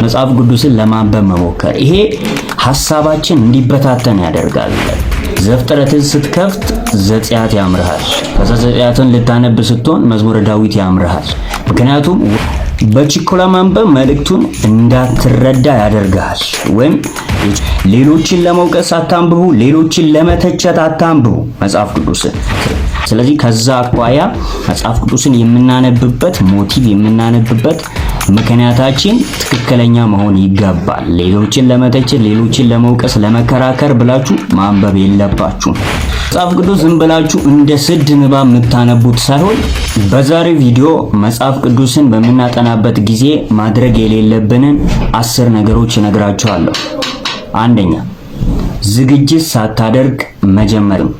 መጽሐፍ ቅዱስን ለማንበብ መሞከር ይሄ ሐሳባችን እንዲበታተን ያደርጋል። ዘፍጥረትን ስትከፍት ዘጸአት ያምርሃል። ከዛ ዘጸአትን ልታነብ ስትሆን መዝሙረ ዳዊት ያምርሃል። ምክንያቱም በችኮላ ማንበብ መልእክቱን እንዳትረዳ ያደርጋል። ወይም ሌሎችን ለመውቀስ አታንብቡ፣ ሌሎችን ለመተቸት አታንብቡ መጽሐፍ ቅዱስን። ስለዚህ ከዛ አኳያ መጽሐፍ ቅዱስን የምናነብበት ሞቲቭ የምናነብበት ምክንያታችን ትክክለኛ መሆን ይገባል። ሌሎችን ለመተቸት፣ ሌሎችን ለመውቀስ፣ ለመከራከር ብላችሁ ማንበብ የለባችሁም። መጽሐፍ ቅዱስ ዝም ብላችሁ እንደ ስድ ንባብ የምታነቡት ሳይሆን በዛሬው ቪዲዮ መጽሐፍ ቅዱስን በምናጠናበት ጊዜ ማድረግ የሌለብንን 10 ነገሮች እነግራችኋለሁ። አንደኛ፣ ዝግጅት ሳታደርግ መጀመርም።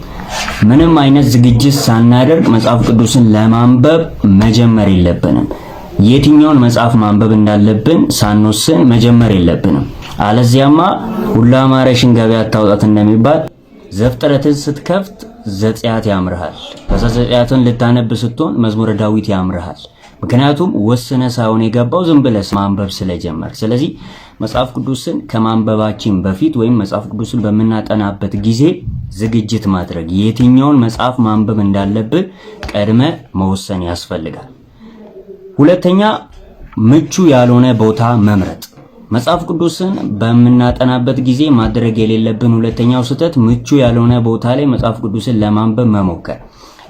ምንም አይነት ዝግጅት ሳናደርግ መጽሐፍ ቅዱስን ለማንበብ መጀመር የለብንም። የትኛውን መጽሐፍ ማንበብ እንዳለብን ሳንወስን መጀመር የለብንም። አለዚያማ ሁላ ማረሽን ገበያ አታውጣት እንደሚባል ዘፍጥረትን ስትከፍት ዘጸአት ያምርሃል። ከዛ ዘጸአትን ልታነብ ስትሆን መዝሙረ ዳዊት ያምርሃል። ምክንያቱም ወስነ ሳይሆን የገባው ዝም ብለህ ማንበብ ስለጀመር። ስለዚህ መጽሐፍ ቅዱስን ከማንበባችን በፊት ወይም መጽሐፍ ቅዱስን በምናጠናበት ጊዜ ዝግጅት ማድረግ፣ የትኛውን መጽሐፍ ማንበብ እንዳለብን ቀድመ መወሰን ያስፈልጋል። ሁለተኛ፣ ምቹ ያልሆነ ቦታ መምረጥ። መጽሐፍ ቅዱስን በምናጠናበት ጊዜ ማድረግ የሌለብን ሁለተኛው ስህተት ምቹ ያልሆነ ቦታ ላይ መጽሐፍ ቅዱስን ለማንበብ መሞከር።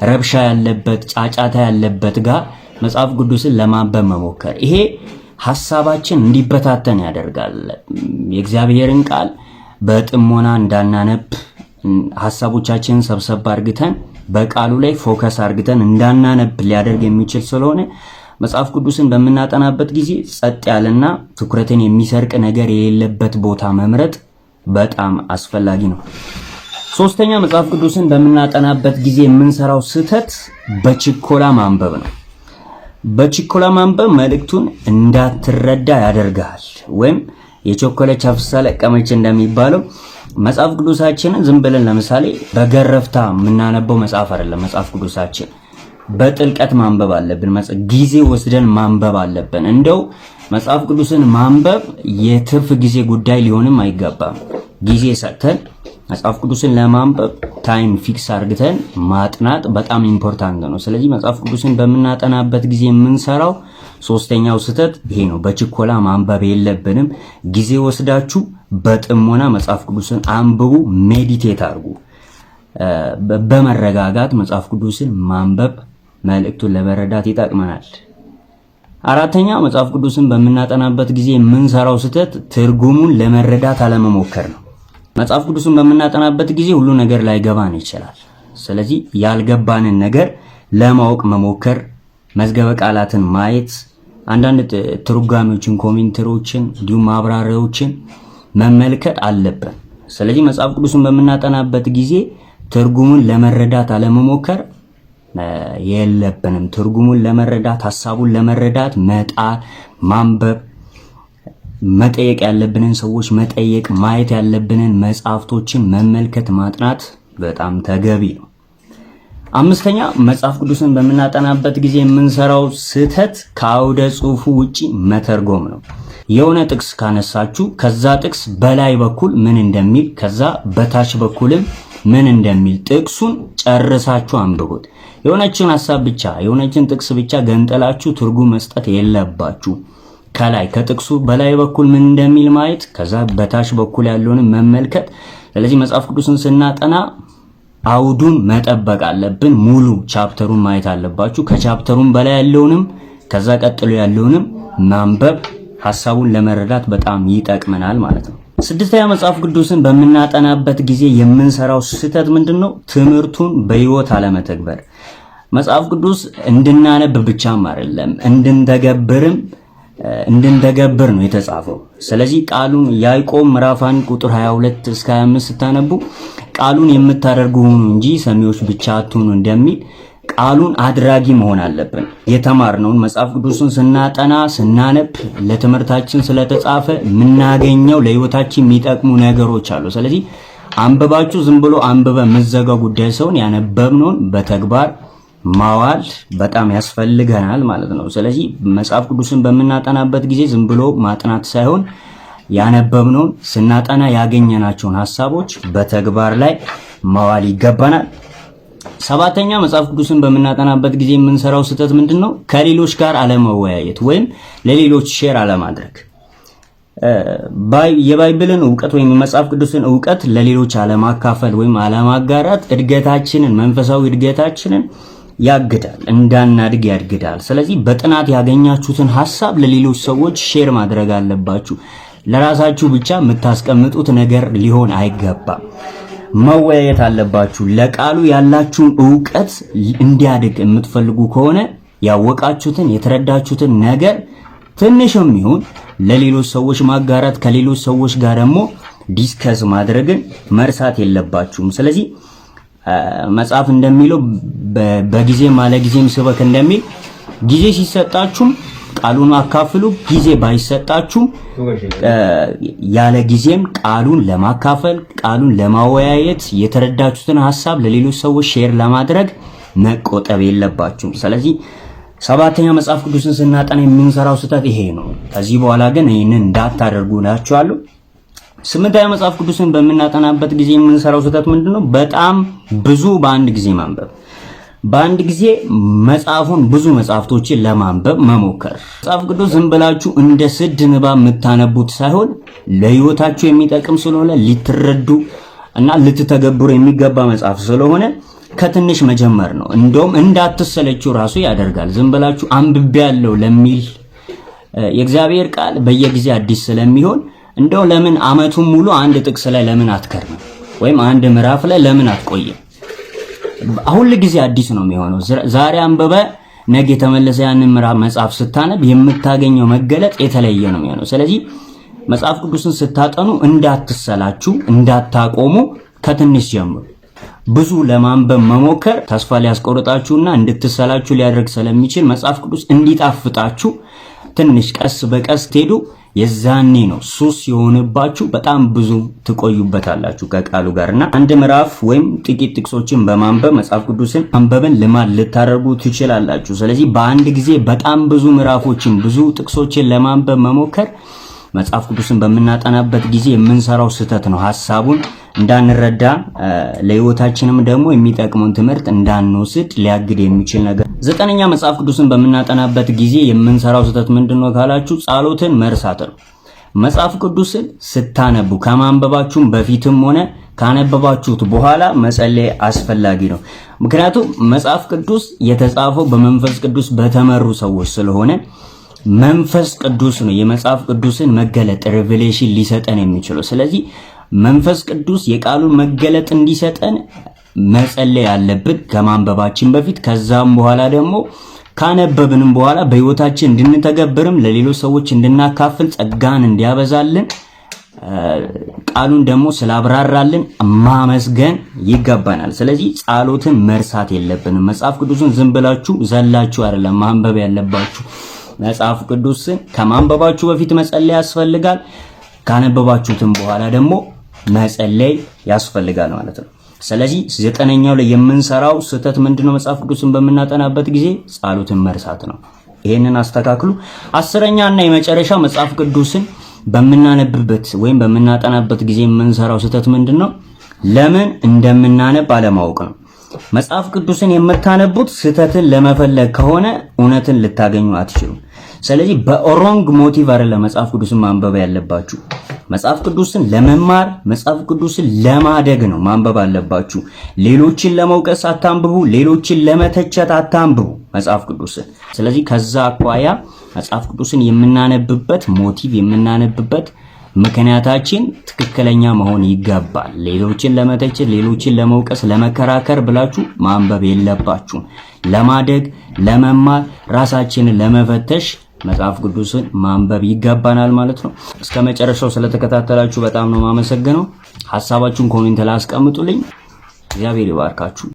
ረብሻ ያለበት፣ ጫጫታ ያለበት ጋር መጽሐፍ ቅዱስን ለማንበብ መሞከር ይሄ ሐሳባችን እንዲበታተን ያደርጋል። የእግዚአብሔርን ቃል በጥሞና እንዳናነብ፣ ሐሳቦቻችንን ሰብሰብ አድርገን በቃሉ ላይ ፎከስ አድርገን እንዳናነብ ሊያደርግ የሚችል ስለሆነ መጽሐፍ ቅዱስን በምናጠናበት ጊዜ ጸጥ ያለና ትኩረትን የሚሰርቅ ነገር የሌለበት ቦታ መምረጥ በጣም አስፈላጊ ነው። ሶስተኛ፣ መጽሐፍ ቅዱስን በምናጠናበት ጊዜ የምንሰራው ስህተት በችኮላ ማንበብ ነው። በችኮላ ማንበብ መልእክቱን እንዳትረዳ ያደርጋል። ወይም የቸኮለች አፍሳ ለቀመች እንደሚባለው መጽሐፍ ቅዱሳችንን ዝም ብለን ለምሳሌ በገረፍታ የምናነበው መጽሐፍ አይደለም። መጽሐፍ ቅዱሳችን በጥልቀት ማንበብ አለብን። ጊዜ ወስደን ማንበብ አለብን። እንደው መጽሐፍ ቅዱስን ማንበብ የትርፍ ጊዜ ጉዳይ ሊሆንም አይገባም። ጊዜ ሰጥተን መጽሐፍ ቅዱስን ለማንበብ ታይም ፊክስ አድርገን ማጥናት በጣም ኢምፖርታንት ነው። ስለዚህ መጽሐፍ ቅዱስን በምናጠናበት ጊዜ የምንሰራው ሶስተኛው ስህተት ይሄ ነው። በችኮላ ማንበብ የለብንም። ጊዜ ወስዳችሁ በጥሞና መጽሐፍ ቅዱስን አንብቡ፣ ሜዲቴት አድርጉ። በመረጋጋት መጽሐፍ ቅዱስን ማንበብ መልእክቱን ለመረዳት ይጠቅመናል። አራተኛ፣ መጽሐፍ ቅዱስን በምናጠናበት ጊዜ የምንሰራው ስህተት ትርጉሙን ለመረዳት አለመሞከር ነው። መጽሐፍ ቅዱስን በምናጠናበት ጊዜ ሁሉ ነገር ላይገባን ይችላል። ስለዚህ ያልገባንን ነገር ለማወቅ መሞከር፣ መዝገበ ቃላትን ማየት፣ አንዳንድ ትርጓሜዎችን፣ ኮሜንተሮችን እንዲሁም ማብራሪያዎችን መመልከት አለብን። ስለዚህ መጽሐፍ ቅዱስን በምናጠናበት ጊዜ ትርጉሙን ለመረዳት አለመሞከር የለብንም። ትርጉሙን ለመረዳት፣ ሐሳቡን ለመረዳት መጣር፣ ማንበብ፣ መጠየቅ ያለብንን ሰዎች መጠየቅ፣ ማየት ያለብንን መጽሐፍቶችን መመልከት፣ ማጥናት በጣም ተገቢ ነው። አምስተኛ፣ መጽሐፍ ቅዱስን በምናጠናበት ጊዜ የምንሰራው ስህተት ከአውደ ጽሑፉ ውጪ መተርጎም ነው። የሆነ ጥቅስ ካነሳችሁ ከዛ ጥቅስ በላይ በኩል ምን እንደሚል ከዛ በታች በኩልም ምን እንደሚል ጥቅሱን ጨርሳችሁ አንብቡት። የሆነችን ሐሳብ ብቻ የሆነችን ጥቅስ ብቻ ገንጠላችሁ ትርጉም መስጠት የለባችሁ። ከላይ ከጥቅሱ በላይ በኩል ምን እንደሚል ማየት፣ ከዛ በታች በኩል ያለውን መመልከት። ስለዚህ መጽሐፍ ቅዱስን ስናጠና አውዱን መጠበቅ አለብን። ሙሉ ቻፕተሩን ማየት አለባችሁ። ከቻፕተሩን በላይ ያለውንም ከዛ ቀጥሎ ያለውንም ማንበብ ሐሳቡን ለመረዳት በጣም ይጠቅመናል ማለት ነው። ስድስተኛ፣ መጽሐፍ ቅዱስን በምናጠናበት ጊዜ የምንሰራው ስህተት ምንድነው? ትምህርቱን በሕይወት አለመተግበር። መጽሐፍ ቅዱስ እንድናነብ ብቻም አይደለም እንድንተገብር ነው የተጻፈው። ስለዚህ ቃሉን ያዕቆብ ምዕራፍ 1 ቁጥር 22 እስከ 25 ስታነቡ ቃሉን የምታደርጉ ሁኑ እንጂ ሰሚዎች ብቻ አትሁኑ እንደሚል ቃሉን አድራጊ መሆን አለብን። የተማርነውን መጽሐፍ ቅዱስን ስናጠና ስናነብ ለትምህርታችን ስለተጻፈ የምናገኘው ለሕይወታችን የሚጠቅሙ ነገሮች አሉ። ስለዚህ አንብባችሁ ዝም ብሎ አንብበ መዘጋው ጉዳይ ሳይሆን ያነበብነውን በተግባር ማዋል በጣም ያስፈልገናል ማለት ነው። ስለዚህ መጽሐፍ ቅዱስን በምናጠናበት ጊዜ ዝም ብሎ ማጥናት ሳይሆን ያነበብነውን ስናጠና ያገኘናቸውን ሐሳቦች በተግባር ላይ ማዋል ይገባናል። ሰባተኛ መጽሐፍ ቅዱስን በምናጠናበት ጊዜ የምንሰራው ስህተት ምንድነው? ከሌሎች ጋር አለመወያየት ወይም ለሌሎች ሼር አለማድረግ። የባይብልን ዕውቀት ወይም የመጽሐፍ ቅዱስን ዕውቀት ለሌሎች አለማካፈል ወይም አለማጋራት እድገታችንን መንፈሳዊ እድገታችንን ያግዳል፣ እንዳናድግ ያድግዳል። ስለዚህ በጥናት ያገኛችሁትን ሐሳብ ለሌሎች ሰዎች ሼር ማድረግ አለባችሁ። ለራሳችሁ ብቻ የምታስቀምጡት ነገር ሊሆን አይገባም። መወያየት አለባችሁ። ለቃሉ ያላችሁን ዕውቀት እንዲያድግ የምትፈልጉ ከሆነ ያወቃችሁትን የተረዳችሁትን ነገር ትንሽም ይሁን ለሌሎች ሰዎች ማጋራት፣ ከሌሎች ሰዎች ጋር ደግሞ ዲስከስ ማድረግን መርሳት የለባችሁም። ስለዚህ መጽሐፍ እንደሚለው በጊዜም አለጊዜም ስበክ እንደሚል ጊዜ ሲሰጣችሁም ቃሉን አካፍሉ፣ ጊዜ ባይሰጣችሁም ያለ ጊዜም ቃሉን ለማካፈል ቃሉን ለማወያየት የተረዳችሁትን ሐሳብ ለሌሎች ሰዎች ሼር ለማድረግ መቆጠብ የለባችሁም። ስለዚህ ሰባተኛ መጽሐፍ ቅዱስን ስናጠና የምንሰራው ስህተት ይሄ ነው። ከዚህ በኋላ ግን ይህንን እንዳታደርጉ እላችኋለሁ። ስምንተኛ መጽሐፍ ቅዱስን በምናጠናበት ጊዜ የምንሰራው ስህተት ምንድነው? በጣም ብዙ በአንድ ጊዜ ማንበብ። በአንድ ጊዜ ብዙ መጽሐፍቶችን ለማንበብ መሞከር። መጽሐፍ ቅዱስ ዝም ብላችሁ እንደ ስድ ንባብ የምታነቡት ሳይሆን ለሕይወታችሁ የሚጠቅም ስለሆነ ልትረዱ እና ልትተገብሩ የሚገባ መጽሐፍ ስለሆነ ከትንሽ መጀመር ነው። እንደውም እንዳትሰለችሁ ራሱ ያደርጋል። ዝም ብላችሁ አንብቤያለሁ ለሚል የእግዚአብሔር ቃል በየጊዜ አዲስ ስለሚሆን እንደው ለምን አመቱን ሙሉ አንድ ጥቅስ ላይ ለምን አትከርም? ወይም አንድ ምዕራፍ ላይ ለምን አትቆይም? ሁል ጊዜ አዲስ ነው የሚሆነው። ዛሬ አንበበ ነገ የተመለሰ ያንን ምዕራፍ መጽሐፍ ስታነብ የምታገኘው መገለጥ የተለየ ነው የሚሆነው። ስለዚህ መጽሐፍ ቅዱስን ስታጠኑ እንዳትሰላችሁ፣ እንዳታቆሙ ከትንሽ ጀምሩ። ብዙ ለማንበብ መሞከር ተስፋ ሊያስቆርጣችሁና እንድትሰላችሁ ሊያደርግ ስለሚችል መጽሐፍ ቅዱስ እንዲጣፍጣችሁ ትንሽ ቀስ በቀስ ትሄዱ። የዛኔ ነው ሱስ የሆነባችሁ በጣም ብዙ ትቆዩበታላችሁ ከቃሉ ጋርና አንድ ምዕራፍ ወይም ጥቂት ጥቅሶችን በማንበብ መጽሐፍ ቅዱስን አንበብን ልማድ ልታደርጉ ትችላላችሁ። ስለዚህ በአንድ ጊዜ በጣም ብዙ ምዕራፎችን ብዙ ጥቅሶችን ለማንበብ መሞከር መጽሐፍ ቅዱስን በምናጠናበት ጊዜ የምንሰራው ስህተት ነው። ሐሳቡን እንዳንረዳ ለሕይወታችንም ደግሞ የሚጠቅመውን ትምህርት እንዳንወስድ ሊያግድ የሚችል ነገር። ዘጠነኛ መጽሐፍ ቅዱስን በምናጠናበት ጊዜ የምንሰራው ስህተት ምንድነው ካላችሁ ጸሎትን መርሳት ነው። መጽሐፍ ቅዱስን ስታነቡ ከማንበባችሁም በፊትም ሆነ ካነበባችሁት በኋላ መጸለይ አስፈላጊ ነው። ምክንያቱም መጽሐፍ ቅዱስ የተጻፈው በመንፈስ ቅዱስ በተመሩ ሰዎች ስለሆነ መንፈስ ቅዱስ ነው የመጽሐፍ ቅዱስን መገለጥ ሬቨሌሽን ሊሰጠን የሚችለው። ስለዚህ መንፈስ ቅዱስ የቃሉን መገለጥ እንዲሰጠን መጸለይ ያለብን ከማንበባችን በፊት። ከዛም በኋላ ደግሞ ካነበብንም በኋላ በሕይወታችን እንድንተገብርም ለሌሎች ሰዎች እንድናካፍል ጸጋን እንዲያበዛልን ቃሉን ደግሞ ስላብራራልን ማመስገን ይገባናል። ስለዚህ ጸሎትን መርሳት የለብንም። መጽሐፍ ቅዱስን ዝም ብላችሁ ዘላችሁ አይደለም ማንበብ ያለባችሁ። መጽሐፍ ቅዱስን ከማንበባችሁ በፊት መጸለይ ያስፈልጋል። ካነበባችሁትም በኋላ ደግሞ መጸለይ ያስፈልጋል ማለት ነው። ስለዚህ ዘጠነኛው ላይ የምንሰራው ስህተት ምንድነው? መጽሐፍ ቅዱስን በምናጠናበት ጊዜ ጸሎትን መርሳት ነው። ይሄንን አስተካክሉ። አስረኛና የመጨረሻ መጽሐፍ ቅዱስን በምናነብበት ወይም በምናጠናበት ጊዜ የምንሰራው ስህተት ምንድነው? ለምን እንደምናነብ አለማወቅ ነው። መጽሐፍ ቅዱስን የምታነቡት ስህተትን ለመፈለግ ከሆነ እውነትን ልታገኙ አትችሉም። ስለዚህ በሮንግ ሞቲቭ አይደለም መጽሐፍ ቅዱስን ማንበብ ያለባችሁ። መጽሐፍ ቅዱስን ለመማር መጽሐፍ ቅዱስን ለማደግ ነው ማንበብ አለባችሁ። ሌሎችን ለመውቀስ አታንብቡ፣ ሌሎችን ለመተቸት አታንብቡ መጽሐፍ ቅዱስን። ስለዚህ ከዛ አኳያ መጽሐፍ ቅዱስን የምናነብበት ሞቲቭ የምናነብበት ምክንያታችን ትክክለኛ መሆን ይገባል። ሌሎችን ለመተቸት፣ ሌሎችን ለመውቀስ፣ ለመከራከር ብላችሁ ማንበብ የለባችሁም። ለማደግ፣ ለመማር፣ ራሳችንን ለመፈተሽ መጽሐፍ ቅዱስን ማንበብ ይገባናል ማለት ነው። እስከ መጨረሻው ስለተከታተላችሁ በጣም ነው የማመሰግነው። ሐሳባችሁን ኮሜንት ላይ አስቀምጡልኝ። እግዚአብሔር ይባርካችሁ።